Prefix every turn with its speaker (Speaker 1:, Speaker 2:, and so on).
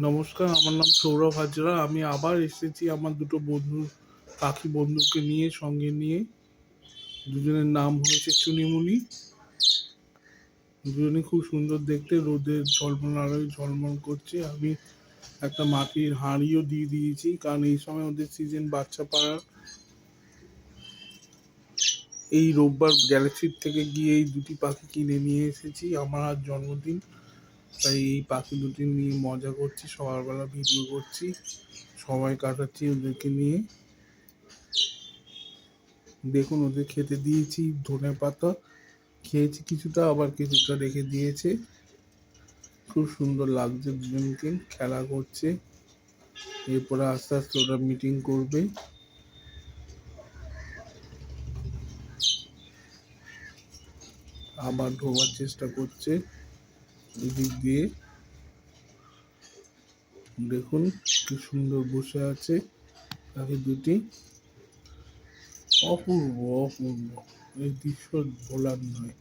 Speaker 1: নমস্কার, আমার নাম সৌরভ হাজরা। আমি আবার এসেছি আমার দুটো পাখি বন্ধুকে নিয়ে, সঙ্গে নিয়ে। দুজনের নাম হয়েছে চুনিমুনি। দুজনে খুব সুন্দর দেখতে, রোদের ঝলমল আলোয় ঝলমল করছে। আমি একটা মাটির হাঁড়িও দিয়ে দিয়েছি, কারণ এই সময় ওদের সিজন বাচ্চা পাড়ার। এই রোববার গ্যালাক্সির থেকে গিয়ে এই দুটি পাখি কিনে নিয়ে এসেছি। আমার আজ জন্মদিন, তাই এই পাখি দুটি নিয়ে মজা করছি, সকালবেলা ভিডিও করছি, সময় কাটাচ্ছি ওদেরকে নিয়ে। দেখুন, ওদের খেতে দিয়েছি ধনে পাতা, খেয়েছি কিছুটা, আবার কিছুটা রেখে দিয়েছে। খুব সুন্দর লাগছে, দুজনকে খেলা করছে। এরপরে আস্তে আস্তে ওরা মিটিং করবে। আবার ঢোকার চেষ্টা করছে এদিক দিয়ে। দেখুন কি সুন্দর বসে আছে পাখি দুটি। অপূর্ব অপূর্ব, এই দৃশ্য ভোলার নয়।